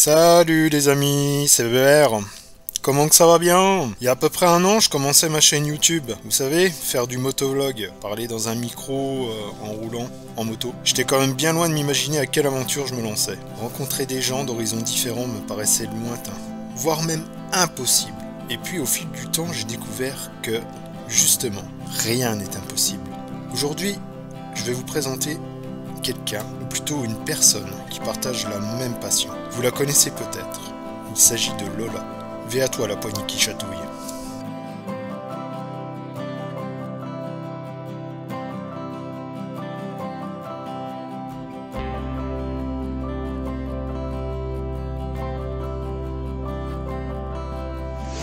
Salut les amis, c'est BR. Comment que ça va bien? Il y a à peu près un an, je commençais ma chaîne YouTube. Vous savez, faire du motovlog, parler dans un micro en roulant en moto. J'étais quand même bien loin de m'imaginer à quelle aventure je me lançais. Rencontrer des gens d'horizons différents me paraissait lointain, voire même impossible. Et puis au fil du temps, j'ai découvert que, justement, rien n'est impossible. Aujourd'hui, je vais vous présenter quelqu'un, ou plutôt une personne, qui partage la même passion. Vous la connaissez peut-être. Il s'agit de Lola. Vé à toi la poignée qui chatouille.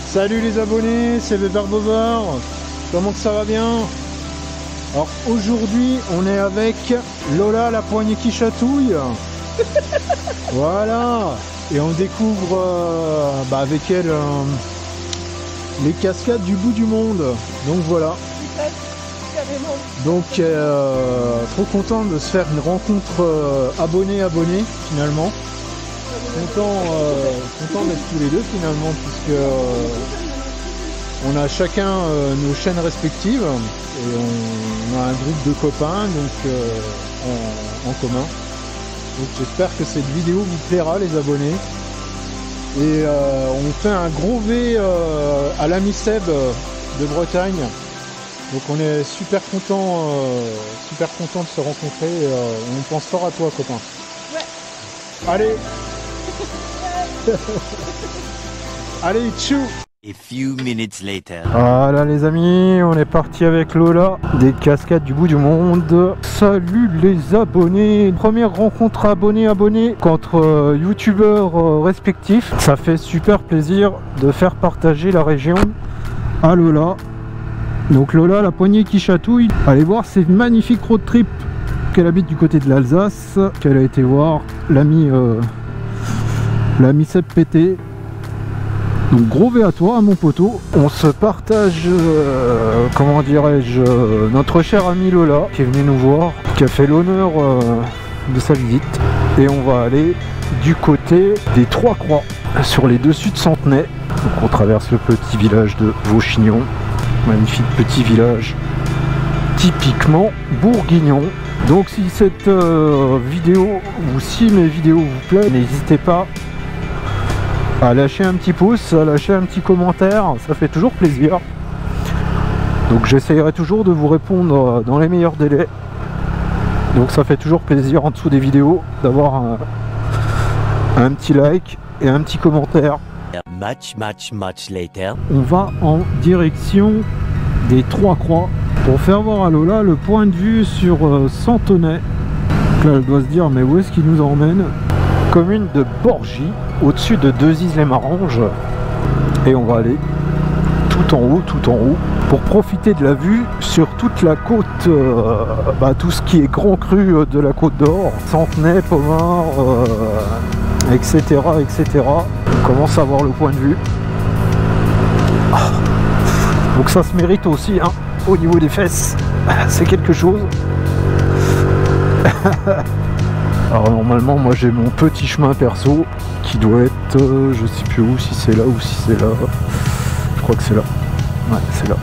Salut les abonnés, c'est Barbover. Comment que ça va bien? Alors aujourd'hui on est avec Lola la poignée qui chatouille. Voilà. Et on découvre avec elle les cascades du bout du monde. Donc voilà. Donc trop content de se faire une rencontre abonné-abonné finalement. Content d'être tous les deux finalement, puisque on a chacun nos chaînes respectives et on a un groupe de copains donc en commun. Donc j'espère que cette vidéo vous plaira les abonnés. Et on fait un gros V à l'ami Seb de Bretagne. Donc on est super content de se rencontrer. On pense fort à toi copain. Ouais. Allez. Allez, tchou. A few minutes later. Voilà les amis, on est parti avec Lola des cascades du bout du monde. Salut les abonnés. Première rencontre abonné contre youtubeurs respectifs. Ça fait super plaisir de faire partager la région à Lola. Donc Lola la poignée qui chatouille. Allez voir ces magnifiques road trip qu'elle habite du côté de l'Alsace, qu'elle a été voir l'ami Seb PT. Donc gros V à toi mon poteau. On se partage comment dirais-je notre cher ami Lola qui est venu nous voir, qui a fait l'honneur de sa visite. Et on va aller du côté des Trois Croix sur les dessus de Centenay. Donc on traverse le petit village de Vauchignon. Magnifique petit village typiquement bourguignon. Donc si cette vidéo ou si mes vidéos vous plaisent, n'hésitez pas à lâcher un petit pouce, à lâcher un petit commentaire, ça fait toujours plaisir. Donc j'essayerai toujours de vous répondre dans les meilleurs délais. Donc ça fait toujours plaisir en dessous des vidéos d'avoir un petit like et un petit commentaire. Much later. On va en direction des Trois Croix pour faire voir à Lola le point de vue sur Centenay. Donc là elle doit se dire mais où est-ce qu'il nous emmène? Commune de Borgy, au-dessus de Deuxis-les-Maranges, et on va aller tout en haut, pour profiter de la vue sur toute la côte, tout ce qui est grand cru de la Côte d'Or, Centenay, Pommard, etc. On commence à voir le point de vue. Donc ça se mérite aussi, hein, au niveau des fesses, c'est quelque chose. Alors normalement moi j'ai mon petit chemin perso qui doit être, je sais plus où, si c'est là ou si c'est là. Je crois que c'est là. Ouais, c'est là.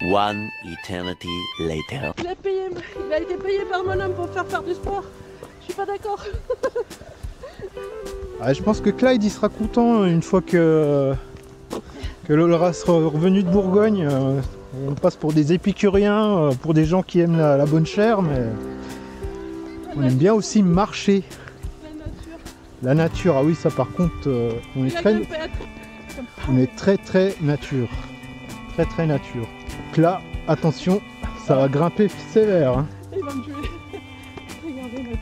One eternity later. Il a été payé par mon homme pour faire du sport. Je suis pas d'accord. Je pense que Clyde il sera content une fois que Lola sera revenu de Bourgogne. On passe pour des épicuriens, pour des gens qui aiment la bonne chair, mais on aime bien aussi marcher. La nature, ah oui, ça par contre, on est très nature. Très nature. Donc là, attention, ça va grimper sévère. Hein. Il va me tuer. Regardez la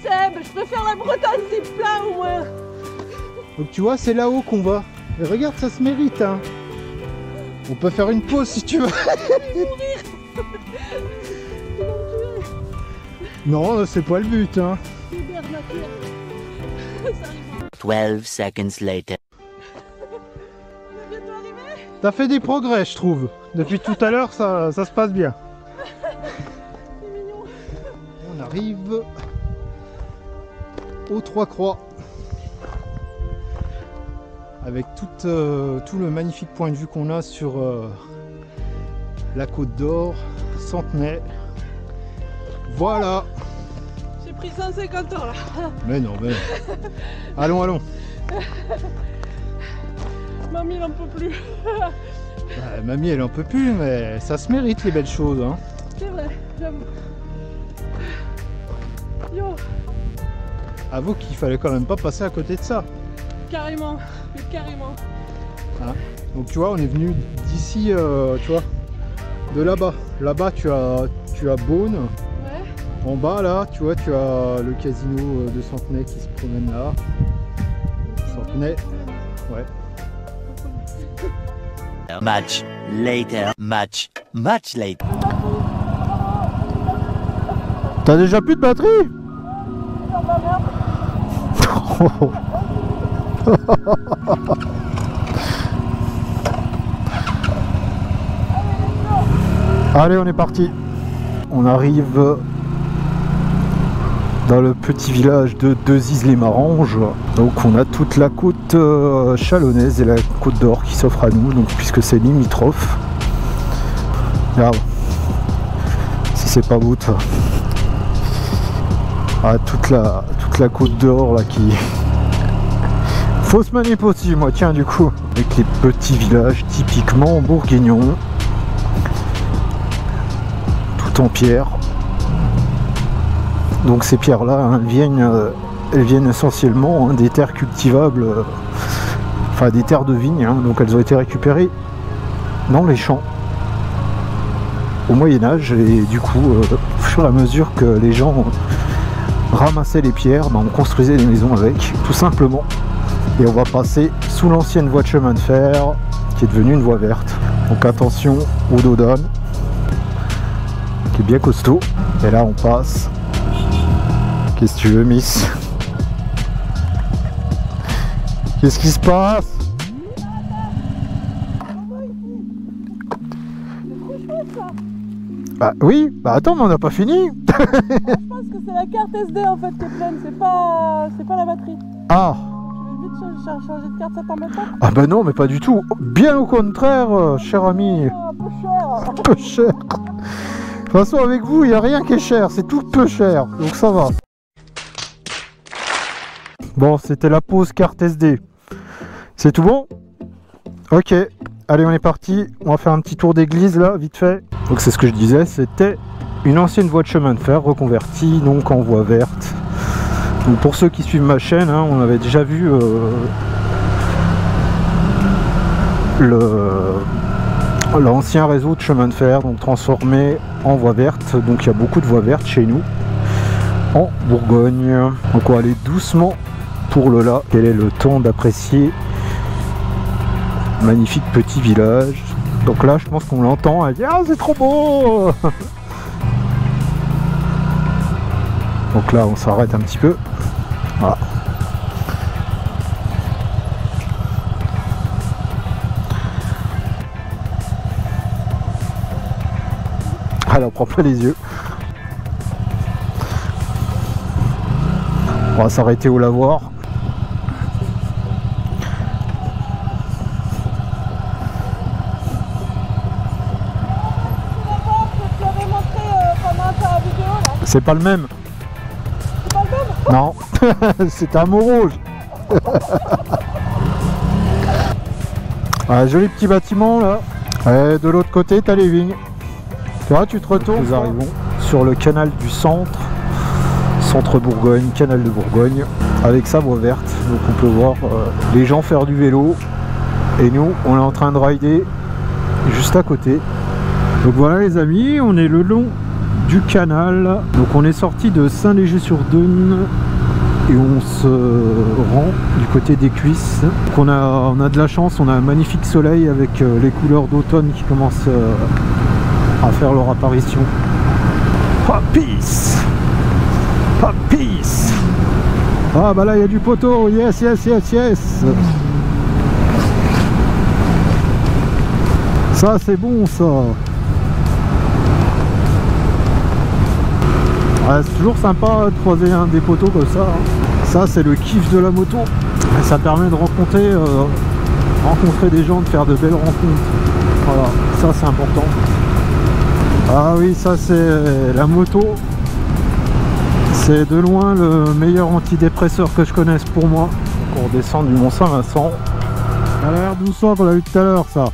Seb, je préfère la Bretagne, c'est plat au moins. Donc tu vois, c'est là-haut qu'on va. Et regarde, ça se mérite. Hein. On peut faire une pause si tu veux. Non, c'est pas le but. Hein. 12 seconds later. Bientôt arrivé. T'as fait des progrès, je trouve. Depuis tout à l'heure, ça se passe bien. On arrive aux Trois Croix. Avec tout le magnifique point de vue qu'on a sur la Côte d'Or, Centenay. Voilà. J'ai pris 150 ans là. Mais non, mais non. Allons, allons. Mamie, elle en peut plus. Bah, mamie, elle en peut plus, mais ça se mérite les belles choses. Hein. C'est vrai, j'avoue. Yo. Avoue qu'il fallait quand même pas passer à côté de ça. Carrément, mais carrément. Hein. Donc tu vois, on est venu d'ici, tu vois, de là-bas. Là-bas, tu as Beaune. Ouais. En bas, là, tu vois, tu as le casino de Centenay qui se promène là. Centenay, ouais. Much later. Much later. T'as déjà plus de batterie? Allez, on est parti. On arrive dans le petit village de Deuziz-les-Maranges. Donc on a toute la côte chalonnaise et la côte d'Or qui s'offre à nous, donc puisque c'est limitrophe. Regarde, si c'est pas beau ça. Ah, toute la côte d'Or là qui... Fausse manip aussi, moi, tiens, du coup. Avec les petits villages typiquement bourguignons. Tout en pierre. Donc ces pierres-là, hein, elles viennent essentiellement des terres cultivables, enfin des terres de vigne, hein, donc elles ont été récupérées dans les champs au Moyen-Âge, et du coup, au fur et à mesure que les gens ramassaient les pierres, on construisait des maisons avec, tout simplement. Et on va passer sous l'ancienne voie de chemin de fer, qui est devenue une voie verte. Donc attention au dodane, qui est bien costaud. Et là on passe. Qu'est-ce que tu veux, Miss? Qu'est-ce qui se passe? Bah oui, bah attends, mais on n'a pas fini. Je pense que c'est la carte SD en fait qui est pleine, c'est pas la batterie. Ah. Je vais vite changer de carte, ça t'embête pas? Ah bah non, mais pas du tout. Bien au contraire, cher ami. Un peu cher. Peu cher. De toute façon, avec vous, il n'y a rien qui est cher, c'est tout peu cher, donc ça va. Bon, c'était la pause carte SD. C'est tout bon? Ok, allez, on est parti. On va faire un petit tour d'église là, vite fait. Donc c'est ce que je disais, c'était une ancienne voie de chemin de fer reconvertie donc en voie verte. Donc pour ceux qui suivent ma chaîne, hein, on avait déjà vu l'ancien réseau de chemin de fer, donc transformé en voie verte. Donc il y a beaucoup de voies vertes chez nous en Bourgogne. Donc on va aller doucement pour le là. Quel est le temps d'apprécier magnifique petit village. Donc là je pense qu'on l'entend, elle dit ah c'est trop beau. Donc là on s'arrête un petit peu. Voilà. Alors prends plein les yeux. On va s'arrêter au lavoir. C'est pas le même. C'est pas le même? Non, c'est un mot rouge. Un joli petit bâtiment là. Et de l'autre côté, t'as les vignes. Tu vois, tu te retournes. Nous arrivons sur le canal du centre. Centre Bourgogne, canal de Bourgogne. Avec sa voie verte. Donc on peut voir les gens faire du vélo. Et nous, on est en train de rider juste à côté. Donc voilà les amis, on est le long du canal. Donc on est sorti de Saint-Léger-sur-Dône et on se rend du côté des Cuisses. Donc on a de la chance, on a un magnifique soleil avec les couleurs d'automne qui commencent à faire leur apparition. Peace. Peace. Ah bah là il y a du poteau, yes yes yes yes. Ça c'est bon ça. Ouais, c'est toujours sympa de croiser des poteaux comme ça. Ça c'est le kiff de la moto. Et ça permet de rencontrer des gens, de faire de belles rencontres. Voilà, ça c'est important. Ah oui, ça c'est la moto. C'est de loin le meilleur antidépresseur que je connaisse pour moi. Donc on redescend du Mont Saint-Vincent. Ça a l'air doucement qu'on a eu tout à l'heure ça.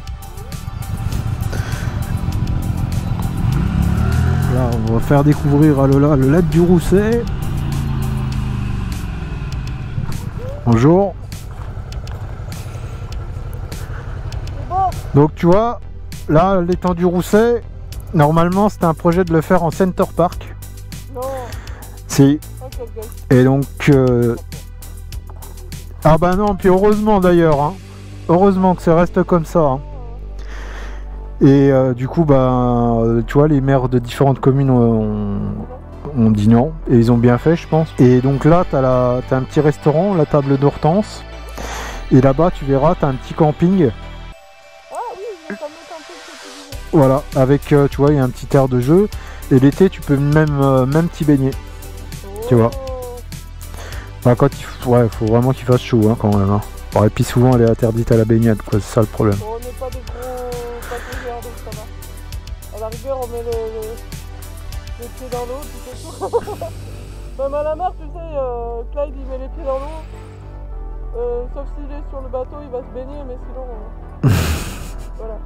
Là on va faire découvrir à Lola le lac du Rousset. Bonjour. Donc tu vois, là l'étang du Rousset, normalement c'était un projet de le faire en Center Park. Non. Si. Et donc ah bah non, puis heureusement d'ailleurs, hein. Heureusement que ça reste comme ça. Hein. Et du coup bah tu vois, les maires de différentes communes ont dit non. Et ils ont bien fait je pense. Et donc là t'as un petit restaurant, la table d'Hortense. Et là-bas tu verras, t'as un petit camping. Voilà, avec tu vois, il y a un petit air de jeu. Et l'été tu peux même t'y baigner. Tu vois. Enfin, quand ouais, faut vraiment qu'il fasse chaud hein, quand même. Hein. Bon, et puis souvent elle est interdite à la baignade, quoi, c'est ça le problème. Bon, on n'est pas des gros pataugeants, donc ça va. À la rigueur, on met les pieds dans l'eau, puis c'est tout. Même à la mer, tu sais, Clyde il met les pieds dans l'eau. Sauf s'il est sur le bateau, il va se baigner, mais sinon. Voilà.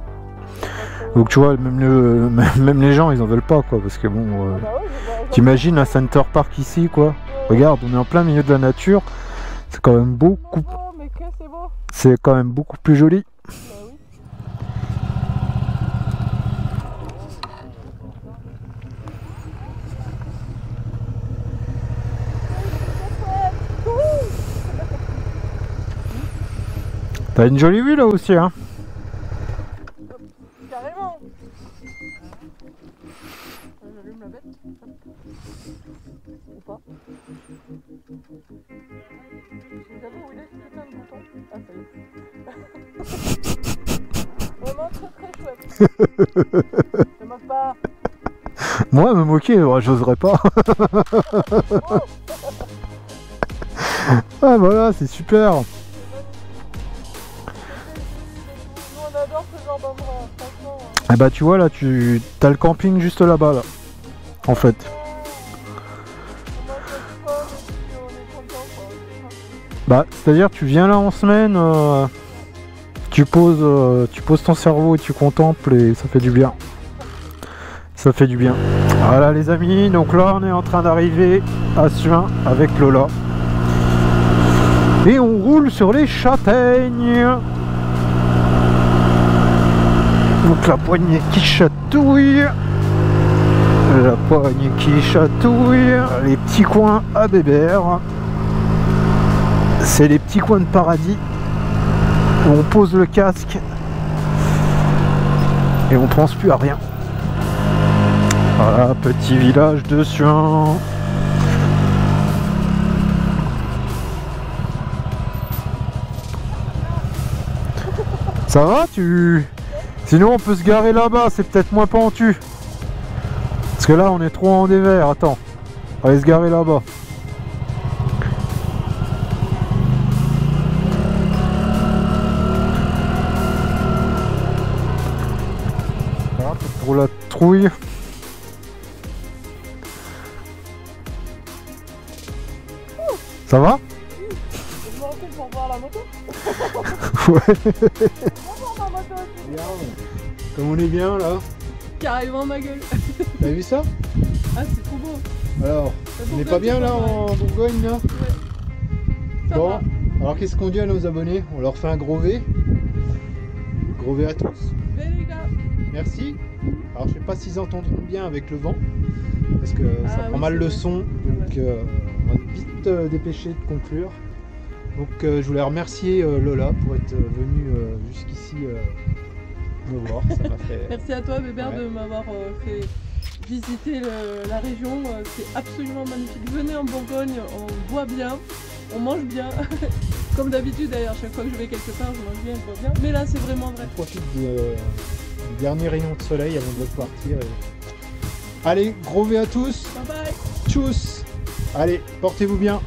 Donc tu vois, même les gens ils en veulent pas quoi, parce que bon, Ah bah ouais, t'imagines un Center Park ici quoi. Regarde, on est en plein milieu de la nature, c'est quand même beaucoup. mais que c'est beau. C'est quand même beaucoup plus joli. Bah oui. T'as une jolie vue là aussi hein. Carrément. J'allume la bête. Ou pas. J'avoue, où il est ce putain de bouton. Ah, ça y est. Vraiment très chouette. Je moque pas. Moi me moquer, j'oserais pas. Ah voilà, c'est super. Nous on adore ce genre d'endroit, franchement. Et bah tu vois là, t'as le camping juste là-bas là. En fait. Bah c'est-à-dire tu viens là en semaine, tu poses ton cerveau et tu contemples et ça fait du bien. Ça fait du bien. Voilà les amis, donc là on est en train d'arriver à Suin avec Lola. Et on roule sur les châtaignes. Donc la poignée qui chatouille. La poignée qui chatouille. Les petits coins à Bébert. C'est les petits coins de paradis où on pose le casque et on pense plus à rien. Voilà, petit village de Suin. Ça va Sinon on peut se garer là-bas, c'est peut-être moins pentu. Parce que là on est trop en dévers, attends. On va aller se garer là-bas. Voilà, pour la trouille. Ça va? Je me recule pour voir la moto. Ouais. Bonjour ma moto aussi. Regarde, comme on est bien là. Carrément ma gueule. T'as vu ça? Ah c'est trop beau. Alors, on n'est pas bien là en Bourgogne là? Ça Bon, va. alors qu'est-ce qu'on dit à nos abonnés? On leur fait un gros V. Gros V à tous. Mais les gars. Merci. Alors je sais pas s'ils entendront bien avec le vent. Parce que ça Ah prend oui, mal c'est le vrai. son. Donc on va vite dépêcher de conclure. Donc je voulais remercier Lola pour être venue jusqu'ici me voir. Ça m'a fait... Merci à toi Bébert Ouais. de m'avoir fait visiter la région. C'est absolument magnifique. Venez en Bourgogne, on boit bien, on mange bien. Comme d'habitude d'ailleurs, chaque fois que je vais quelque part, je mange bien, je bois bien. Mais là c'est vraiment vrai. Je profite Dernier rayon de soleil avant de partir. Allez, gros V à tous. Bye bye. Tchuss. Allez, portez-vous bien.